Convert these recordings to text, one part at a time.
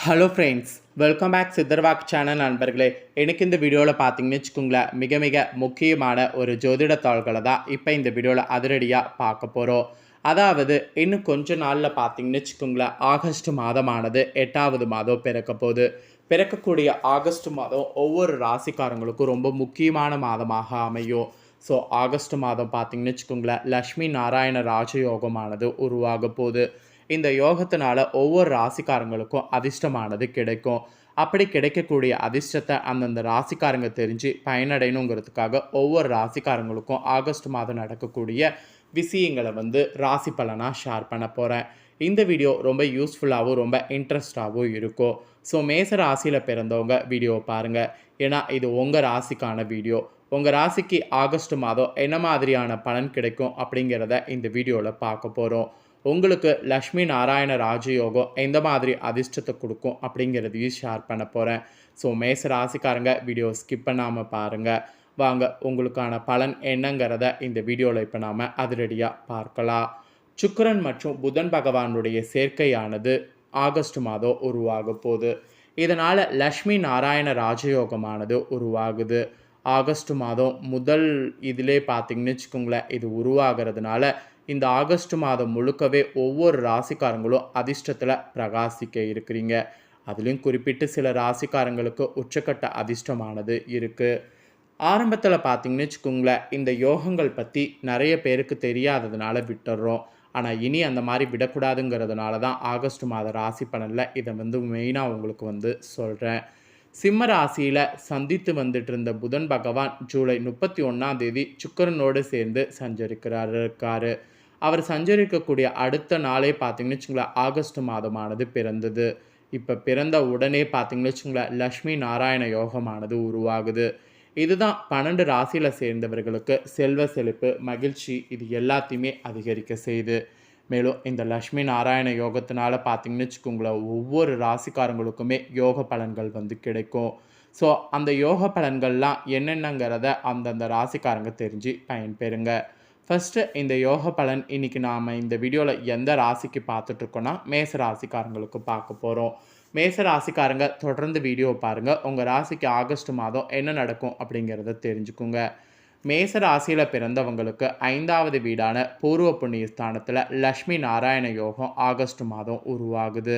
Hello friends, welcome back சித்தர்வாக் channel நண்பர்களே. எனக்கு இந்த வீடியோவில் பார்த்தீங்கன்னு வச்சுக்கோங்களேன், மிக மிக முக்கியமான ஒரு ஜோதிட தாள்களை தான் இப்போ இந்த வீடியோவில் அதிரடியாக பார்க்க போகிறோம். அதாவது இன்னும் கொஞ்ச நாளில் பார்த்தீங்கன்னு வச்சுக்கோங்களேன், ஆகஸ்ட் மாதமானது 8வது மாதம் பிறக்க போகுது. பிறக்கக்கூடிய ஆகஸ்ட் மாதம் ஒவ்வொரு ராசிக்காரங்களுக்கும் ரொம்ப முக்கியமான மாதமாக அமையும். ஸோ ஆகஸ்ட் மாதம் பார்த்தீங்கன்னு வச்சுக்கோங்களேன், லக்ஷ்மி நாராயண ராஜயோகமானது உருவாக போகுது. இந்த யோகத்தினால ஒவ்வொரு ராசிக்காரங்களுக்கும் அதிர்ஷ்டமானது கிடைக்கும். அப்படி கிடைக்கக்கூடிய அதிர்ஷ்டத்தை அந்தந்த ராசிக்காரங்க தெரிஞ்சு பயனடையணுங்கிறதுக்காக ஒவ்வொரு ராசிக்காரங்களுக்கும் ஆகஸ்ட் மாதம் நடக்கக்கூடிய விஷயங்களை ராசி பலனாக ஷேர் பண்ண போகிறேன். இந்த வீடியோ ரொம்ப யூஸ்ஃபுல்லாகவும் ரொம்ப இன்ட்ரெஸ்டாகவும் இருக்கும். ஸோ மேச ராசியில் பிறந்தவங்க வீடியோ பாருங்கள். ஏன்னா இது உங்கள் ராசிக்கான வீடியோ. உங்கள் ராசிக்கு ஆகஸ்ட் மாதம் என்ன மாதிரியான பலன் கிடைக்கும் அப்படிங்கிறத இந்த வீடியோவில் பார்க்க போகிறோம். உங்களுக்கு லக்ஷ்மி நாராயண ராஜயோகம் எந்த மாதிரி அதிர்ஷ்டத்தை கொடுக்கும் அப்படிங்கிறதையும் ஷேர் பண்ண போகிறேன். ஸோ மேச ராசிக்காரங்க வீடியோ ஸ்கிப் பண்ணாமல் பாருங்கள். வாங்க உங்களுக்கான பலன் என்னங்கிறத இந்த வீடியோவில் இப்போ நாம் அதிரடியாக பார்க்கலாம். சுக்கிரன் மற்றும் புதன் பகவானுடைய சேர்க்கையானது ஆகஸ்ட் மாதம் உருவாக போகுது. இதனால் லக்ஷ்மி நாராயண ராஜயோகமானது உருவாகுது. ஆகஸ்ட் மாதம் முதல் இதிலே பார்த்திங்கன்னு வச்சுக்கோங்களேன், இது உருவாகிறதுனால இந்த ஆகஸ்ட் மாதம் முழுக்கவே ஒவ்வொரு ராசிக்காரங்களும் அதிர்ஷ்டத்தில் பிரகாசிக்க இருக்கிறீங்க. அதுலேயும் குறிப்பிட்டு சில ராசிக்காரங்களுக்கு உச்சக்கட்ட அதிர்ஷ்டமானது இருக்குது. ஆரம்பத்தில் பார்த்திங்கன்னு வச்சுக்கோங்களேன், இந்த யோகங்கள் பற்றி நிறைய பேருக்கு தெரியாததுனால விட்டுடுறோம். ஆனால் இனி அந்த மாதிரி விடக்கூடாதுங்கிறதுனால தான் ஆகஸ்ட் மாத ராசி பலனில் இதை மெயினாக உங்களுக்கு சொல்கிறேன். சிம்ம ராசியில் சந்தித்து வந்துட்டு இருந்த புதன் பகவான் ஜூலை 31 சுக்கிரனோடு சேர்ந்து இருக்காரு. அவர் சஞ்சரிக்கக்கூடிய அடுத்த நாளே பார்த்திங்கன்னு வச்சுங்களேன், ஆகஸ்ட் மாதமானது பிறந்தது. இப்போ பிறந்த உடனே பார்த்திங்கன்னு வச்சுங்களேன், லக்ஷ்மி நாராயண யோகமானது உருவாகுது. இதுதான் 12 ராசியில் சேர்ந்தவர்களுக்கு செல்வ செழிப்பு, மகிழ்ச்சி இது எல்லாத்தையுமே அதிகரிக்க செய்யுது. மேலும் இந்த லக்ஷ்மி நாராயண யோகத்தினால பார்த்திங்கன்னு வச்சுக்கோங்களேன், ஒவ்வொரு ராசிக்காரங்களுக்குமே யோக பலன்கள் கிடைக்கும். ஸோ அந்த யோக பலன்கள்லாம் என்னென்னங்கிறத அந்தந்த ராசிக்காரங்க தெரிஞ்சு பயன்பெறுங்க. ஃபஸ்ட்டு இந்த யோக பலன் இன்றைக்கி நாம் இந்த வீடியோவில் எந்த ராசிக்கு பார்த்துட்ருக்கோன்னா மேச ராசிக்காரங்களுக்கு பார்க்க போகிறோம். மேச ராசிக்காரங்க தொடர்ந்து வீடியோ பாருங்கள். உங்கள் ராசிக்கு ஆகஸ்ட் மாதம் என்ன நடக்கும் அப்படிங்கிறத தெரிஞ்சுக்குங்க. மேச ராசியில் பிறந்தவங்களுக்கு 5வது வீடான பூர்வ புண்ணிய ஸ்தானத்தில் லக்ஷ்மி நாராயண யோகம் ஆகஸ்ட் மாதம் உருவாகுது.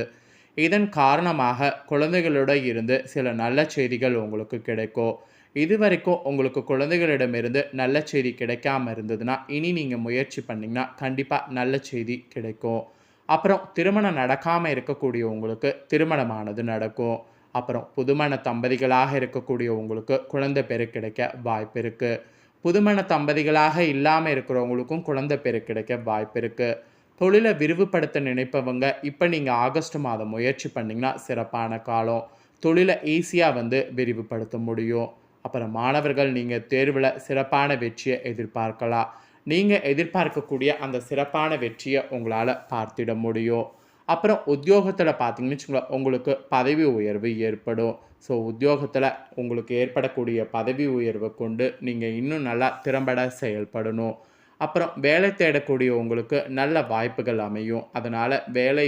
இதன் காரணமாக குழந்தைகளோட இருந்து சில நல்ல செய்திகள் உங்களுக்கு கிடைக்கும். இது வரைக்கும் உங்களுக்கு குழந்தைகளிடமிருந்து நல்ல செய்தி கிடைக்காம இருந்ததுன்னா இனி நீங்கள் முயற்சி பண்ணிங்கன்னா கண்டிப்பாக நல்ல செய்தி கிடைக்கும். அப்புறம் திருமணம் நடக்காமல் இருக்கக்கூடிய உங்களுக்கு திருமணமானது நடக்கும். அப்புறம் புதுமண தம்பதிகளாக இருக்கக்கூடிய உங்களுக்கு குழந்தை பேர் கிடைக்க வாய்ப்பு இருக்குது. புதுமண தம்பதிகளாக இல்லாமல் இருக்கிறவங்களுக்கும் குழந்தை பேர் கிடைக்க வாய்ப்பு இருக்குது. தொழிலை விரிவுபடுத்த நினைப்பவங்க இப்போ நீங்கள் ஆகஸ்ட் மாதம் முயற்சி பண்ணிங்கன்னா சிறப்பான காலம். தொழிலை ஈஸியாக விரிவுபடுத்த முடியும். அப்புறம் மாணவர்கள் நீங்கள் தேர்வில் சிறப்பான வெற்றியை எதிர்பார்க்கலாம். நீங்கள் எதிர்பார்க்கக்கூடிய அந்த சிறப்பான வெற்றியை உங்களால் பார்த்திட முடியும். அப்புறம் உத்தியோகத்தில் பார்த்தீங்கன்னு வச்சுக்கோங்களேன், உங்களுக்கு பதவி உயர்வு ஏற்படும். ஸோ உத்தியோகத்தில் உங்களுக்கு ஏற்படக்கூடிய பதவி உயர்வை கொண்டு நீங்கள் இன்னும் நல்லா திறம்பட செயல்படணும். அப்புறம் வேலை தேடக்கூடிய உங்களுக்கு நல்ல வாய்ப்புகள் அமையும். அதனால் வேலை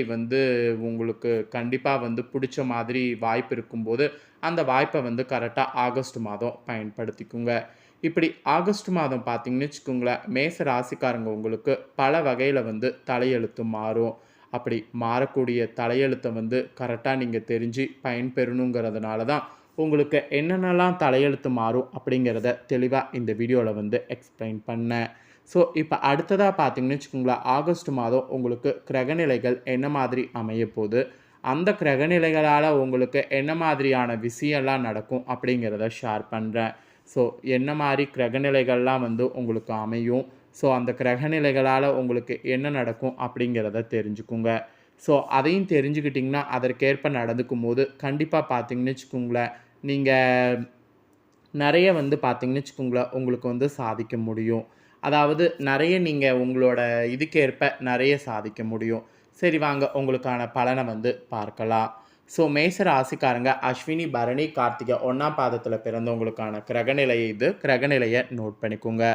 உங்களுக்கு கண்டிப்பாக பிடிச்ச மாதிரி வாய்ப்பு இருக்கும்போது அந்த வாய்ப்பை கரெக்டாக ஆகஸ்ட் மாதம் பயன்படுத்திக்குங்க. இப்படி ஆகஸ்ட் மாதம் பார்த்திங்கன்னு வச்சுக்கோங்களேன், மேச ராசிக்காரங்க உங்களுக்கு பல வகையில் தலையெழுத்து மாறும். அப்படி மாறக்கூடிய தலையெழுத்தை கரெக்டாக நீங்கள் தெரிஞ்சு பயன்பெறணுங்கிறதுனால தான் உங்களுக்கு என்னென்னலாம் தலையெழுத்து மாறும் அப்படிங்கிறத தெளிவாக இந்த வீடியோவில் எக்ஸ்பிளைன் பண்ணேன். ஸோ இப்போ அடுத்ததாக பார்த்திங்கன்னு வச்சுக்கோங்களேன், ஆகஸ்ட் மாதம் உங்களுக்கு கிரகநிலைகள் என்ன மாதிரி அமைய போகுது, அந்த கிரகநிலைகளால் உங்களுக்கு என்ன மாதிரியான விஷயம்லாம் நடக்கும் அப்படிங்கிறத ஷேர் பண்ணுறேன். ஸோ என்ன மாதிரி கிரகநிலைகள்லாம் உங்களுக்கு அமையும், ஸோ அந்த கிரகநிலைகளால் உங்களுக்கு என்ன நடக்கும் அப்படிங்கிறத தெரிஞ்சுக்குங்க. ஸோ அதையும் தெரிஞ்சுக்கிட்டிங்கன்னா அதற்கேற்ப நடந்துக்கும் போது கண்டிப்பாக பார்த்திங்கன்னு வச்சுக்கோங்களேன், நீங்கள் நிறைய பார்த்திங்கன்னு வச்சுக்கோங்களேன் உங்களுக்கு சாதிக்க முடியும். அதாவது நிறைய நீங்கள் உங்களோட இதுக்கேற்ப நிறைய சாதிக்க முடியும். சரி வாங்க உங்களுக்கான பலனை பார்க்கலாம். ஸோ மேச ராசிக்காரங்க அஸ்வினி பரணி கார்த்திகை 1ஆம் பாதத்தில் பிறந்தவங்களுக்கான கிரகநிலையை கிரகநிலையை நோட் பண்ணிக்கோங்க.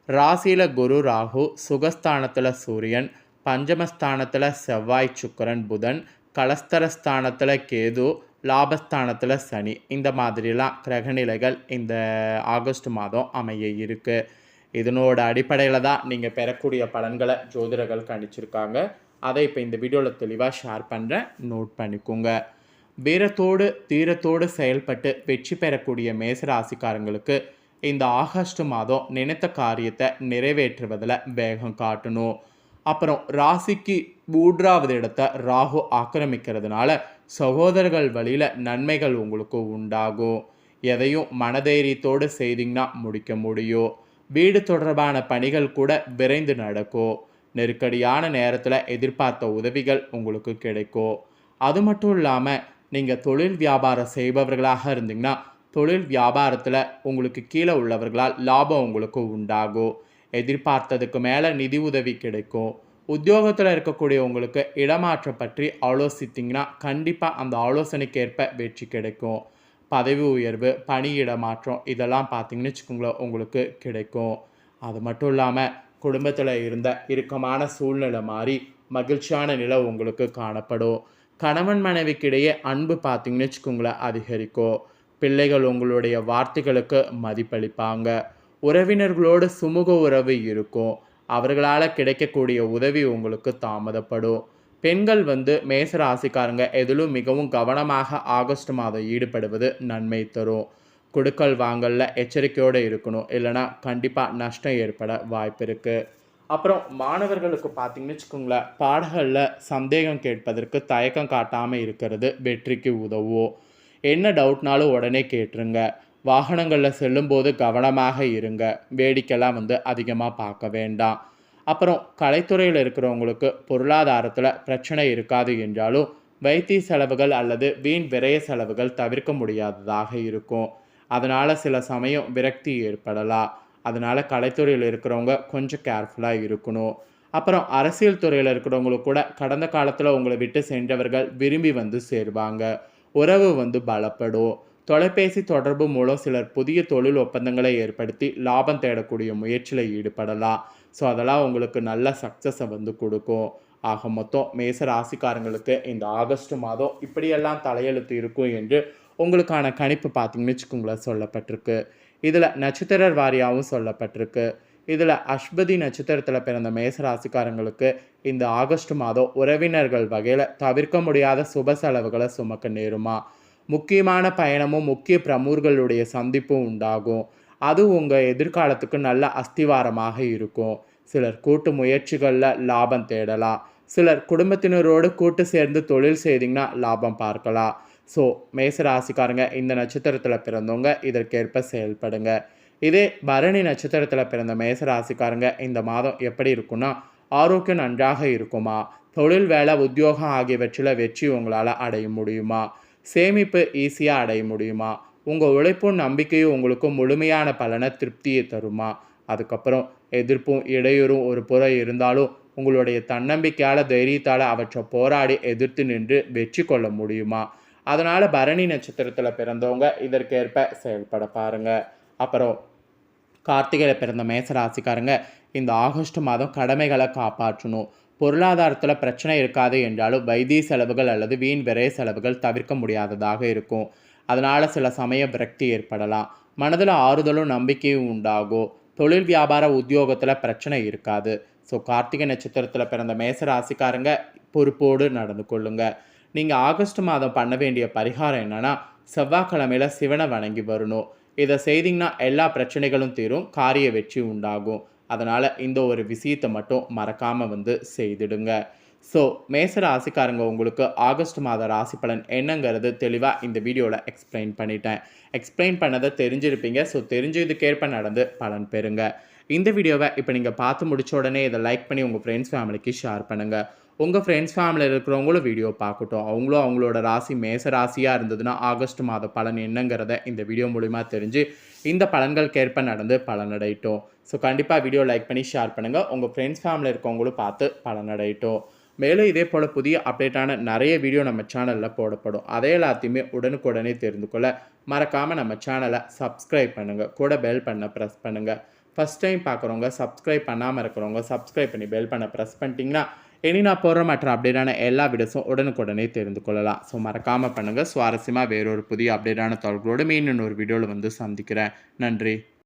ராசியில் குரு ராகு, சுகஸ்தானத்தில் சூரியன், பஞ்சமஸ்தானத்தில் செவ்வாய் சுக்கிரன் புதன், கலஸ்தரஸ்தானத்தில் கேது, லாபஸ்தானத்தில் சனி, இந்த மாதிரிலாம் கிரகநிலைகள் இந்த ஆகஸ்ட் மாதம் அமைய இருக்குது. இதனோட அடிப்படையில் தான் நீங்கள் பெறக்கூடிய பலன்களை ஜோதிடர்கள் கணிச்சிருக்காங்க. அதை இப்போ இந்த வீடியோவில் தெளிவாக ஷேர் பண்ணுறேன், நோட் பண்ணிக்கோங்க. வீரத்தோடு தீரத்தோடு செயல்பட்டு வெற்றி பெறக்கூடிய மேசராசிக்காரங்களுக்கு இந்த ஆகஸ்ட் மாதம் நினைத்த காரியத்தை நிறைவேற்றுவதில் வேகம் காட்டணும். அப்புறம் ராசிக்கு 3வது இடத்தை ராகு ஆக்கிரமிக்கிறதுனால சகோதரர்கள் வழியில் நன்மைகள் உங்களுக்கு உண்டாகும். எதையும் மனதைரியத்தோடு செய்திங்கன்னா முடிக்க முடியும். வீடு தொடர்பான பணிகள் கூட விரைந்து நடக்கும். நெருக்கடியான நேரத்தில் எதிர்பார்த்த உதவிகள் உங்களுக்கு கிடைக்கும். அது மட்டும் இல்லாமல் நீங்கள் தொழில் வியாபாரம் செய்பவர்களாக இருந்தீங்கன்னா தொழில் வியாபாரத்தில் உங்களுக்கு கீழே உள்ளவர்களால் லாபம் உங்களுக்கு உண்டாகும். எதிர்பார்த்ததுக்கு மேலே நிதி உதவி கிடைக்கும். உத்தியோகத்தில் இருக்கக்கூடிய உங்களுக்கு இடமாற்றம் பற்றி ஆலோசித்திங்கன்னா கண்டிப்பாக அந்த ஆலோசனைக்கேற்ப வெற்றி கிடைக்கும். பதவி உயர்வு, பணியிட மாற்றம் இதெல்லாம் பார்த்தீங்கன்னு வச்சுக்கோங்களேன் உங்களுக்கு கிடைக்கும். அது மட்டும் இல்லாமல் குடும்பத்தில் இருந்த இறுக்கமான சூழ்நிலை மாறி மகிழ்ச்சியான நிலை உங்களுக்கு காணப்படும். கணவன் மனைவிக்கிடையே அன்பு பார்த்தீங்கன்னு வச்சுக்கோங்களேன் அதிகரிக்கும். பிள்ளைகள் உங்களுடைய வார்த்தைகளுக்கு மதிப்பளிப்பாங்க. உறவினர்களோடு சுமூக உறவு இருக்கும். அவர்களால் கிடைக்கக்கூடிய உதவி உங்களுக்கு தாமதப்படும். பெண்கள் மேசராசிக்காரங்க எதிலும் மிகவும் கவனமாக ஆகஸ்ட் மாதம் ஈடுபடுவது நன்மை தரும். கொடுக்கல் வாங்கல்ல எச்சரிக்கையோடு இருக்கணும், இல்லைனா கண்டிப்பாக நஷ்டம் ஏற்பட வாய்ப்பு இருக்குது. அப்புறம் மாணவர்களுக்கு பார்த்தீங்கன்னு வச்சுக்கோங்களேன், பாடங்களில் சந்தேகம் கேட்பதற்கு தயக்கம் காட்டாமல் இருக்கிறது வெற்றிக்கு உதவும். என்ன டவுட்னாலும் உடனே கேட்டுருங்க. வாகனங்களில் செல்லும்போது கவனமாக இருங்க. வேடிக்கைலாம் அதிகமாக பார்க்க வேண்டாம். அப்புறம் கலைத்துறையில் இருக்கிறவங்களுக்கு பொருளாதாரத்தில் பிரச்சனை இருக்காது என்றாலும் வைத்திய செலவுகள் அல்லது வீண் விரய செலவுகள் தவிர்க்க முடியாததாக இருக்கும். அதனால் சில சமயம் விரக்தி ஏற்படலாம். அதனால் கலைத்துறையில் இருக்கிறவங்க கொஞ்சம் கேர்ஃபுல்லாக இருக்கணும். அப்புறம் அரசியல் துறையில் இருக்கிறவங்களுக்கு கூட கடந்த காலத்தில் உங்களை விட்டு சென்றவர்கள் விரும்பி சேருவாங்க. உறவு பலப்படும். தொலைபேசி தொடர்பு மூலம் சிலர் புதிய தொழில் ஒப்பந்தங்களை ஏற்படுத்தி லாபம் தேடக்கூடிய முயற்சியில் ஈடுபடலாம். ஸோ அதெல்லாம் உங்களுக்கு நல்ல சக்ஸஸை கொடுக்கும். ஆக மொத்தம் மேச ராசிக்காரங்களுக்கு இந்த ஆகஸ்ட் மாதம் இப்படியெல்லாம் தலையெழுத்து இருக்கும் என்று உங்களுக்கான கணிப்பு பார்த்தீங்கன்னு வச்சுக்கோங்களேன் சொல்லப்பட்டிருக்கு. இதில் நட்சத்திர வாரியாகவும் சொல்லப்பட்டிருக்கு. இதில் அஸ்வதி நட்சத்திரத்தில் பிறந்த மேசராசிக்காரங்களுக்கு இந்த ஆகஸ்ட் மாதம் உறவினர்கள் வகையில் தவிர்க்க முடியாத சுப செலவுகளை சுமக்க நேருமா. முக்கியமான பயணமும் முக்கிய பிரமுகர்களுடைய சந்திப்பும் உண்டாகும். அது உங்கள் எதிர்காலத்துக்கு நல்ல அஸ்திவாரமாக இருக்கும். சிலர் கூட்டு முயற்சிகளில் லாபம் தேடலாம். சிலர் குடும்பத்தினரோடு கூட்டு சேர்ந்து தொழில் செய்திங்கன்னா லாபம் பார்க்கலாம். ஸோ மேசராசிக்காரங்க இந்த நட்சத்திரத்தில் பிறந்தவங்க இதற்கேற்ப செயல்படுங்க. இதே பரணி நட்சத்திரத்தில் பிறந்த மேசராசிக்காரங்க இந்த மாதம் எப்படி இருக்குன்னா, ஆரோக்கியம் நன்றாக இருக்குமா, தொழில் வேலை உத்தியோகம் ஆகியவற்றில் வெற்றி உங்களால் அடைய முடியுமா, சேமிப்பு ஈஸியாக அடைய முடியுமா, உங்கள் உழைப்பும் நம்பிக்கையும் உங்களுக்கு முழுமையான பலனை திருப்தியை தருமா, அதுக்கப்புறம் எதிர்ப்பும் இடையூறும் ஒரு புறம் இருந்தாலும் உங்களுடைய தன்னம்பிக்கையால் தைரியத்தால் அவற்றை போராடி எதிர்த்து நின்று வெற்றி கொள்ள முடியுமா. அதனால் பரணி நட்சத்திரத்தில் பிறந்தவங்க இதற்கேற்ப செயல்பட பாருங்கள். அப்புறம் கார்த்திகையில் பிறந்த மேசராசிக்காரங்க இந்த ஆகஸ்ட் மாதம் கடமைகளை காப்பாற்றணும். பொருளாதாரத்தில் பிரச்சனை இருக்காது என்றாலும் வைத்திய செலவுகள் அல்லது வீண் விரைய செலவுகள் தவிர்க்க முடியாததாக இருக்கும். அதனால் சில சமயம் விரக்தி ஏற்படலாம். மனதில் ஆறுதலும் நம்பிக்கையும் உண்டாகும். தொழில் வியாபார உத்தியோகத்தில் பிரச்சனை இருக்காது. ஸோ கார்த்திகை நட்சத்திரத்தில் பிறந்த மேசராசிக்காரங்க பொறுப்போடு நடந்து கொள்ளுங்க. நீங்கள் ஆகஸ்ட் மாதம் பண்ண வேண்டிய பரிகாரம் என்னென்னா, செவ்வாய்க்கிழமையில் சிவனை வணங்கி வரணும். இதை செய்திங்கன்னா எல்லா பிரச்சனைகளும் தீரும், காரிய வெற்றி உண்டாகும். அதனால் இந்த ஒரு விஷயத்தை மட்டும் மறக்காமல் செய்திடுங்க. ஸோ மேச ராசிக்காரங்க உங்களுக்கு ஆகஸ்ட் மாத ராசி பலன் என்னங்கிறது தெளிவாக இந்த வீடியோவில் எக்ஸ்பிளைன் பண்ணிட்டேன். எக்ஸ்பிளைன் பண்ணதை தெரிஞ்சிருப்பீங்க. ஸோ தெரிஞ்சதுக்கேற்ப நடந்து பலன் பெறுங்க. இந்த வீடியோவை இப்போ நீங்கள் பார்த்து முடிச்ச உடனே இதை லைக் பண்ணி உங்கள் ஃப்ரெண்ட்ஸ் ஃபேமிலிக்கு ஷேர் பண்ணுங்கள். உங்கள் ஃப்ரெண்ட்ஸ் ஃபேமிலியில் இருக்கிறவங்களும் வீடியோ பார்க்கட்டும். அவங்களும் அவங்களோட ராசி மேச ராசியாக இருந்ததுன்னா ஆகஸ்ட் மாத பலன் என்னங்கிறத இந்த வீடியோ மூலிமா தெரிஞ்சு இந்த பலன்களுக்கேற்ப நடந்து பலனடையட்டும். ஸோ கண்டிப்பாக வீடியோ லைக் பண்ணி ஷேர் பண்ணுங்கள். உங்கள் ஃப்ரெண்ட்ஸ் ஃபேமிலியில் இருக்கவங்களும் பார்த்து பலனடையட்டும். மேலும் இதே போல் புதிய அப்டேட்டான நிறைய வீடியோ நம்ம சேனலில் போடப்படும். அதே எல்லாத்தையுமே உடனுக்குடனே தெரிந்து கொள்ள மறக்காமல் நம்ம சேனலை சப்ஸ்கிரைப் பண்ணுங்கள். கூட பெல் பண்ண ப்ரெஸ் பண்ணுங்கள். ஃபஸ்ட் டைம் பார்க்குறவங்க, சப்ஸ்கிரைப் பண்ணாமல் இருக்கிறவங்க சப்ஸ்கிரைப் பண்ணி பெல் பண்ண ப்ரெஸ் பண்ணிட்டீங்கன்னா இனி நான் போடுற மற்ற அப்டேட்டான எல்லா வீடியோஸும் உடனுக்குடனே தெரிந்து கொள்ளலாம். ஸோ மறக்காமல் பண்ணுங்கள். சுவாரஸ்யமாக வேறொரு புதிய அப்டேட்டான தகவல்களோடு மீண்டும் ஒரு வீடியோவில் வந்து சந்திக்கிறேன். நன்றி.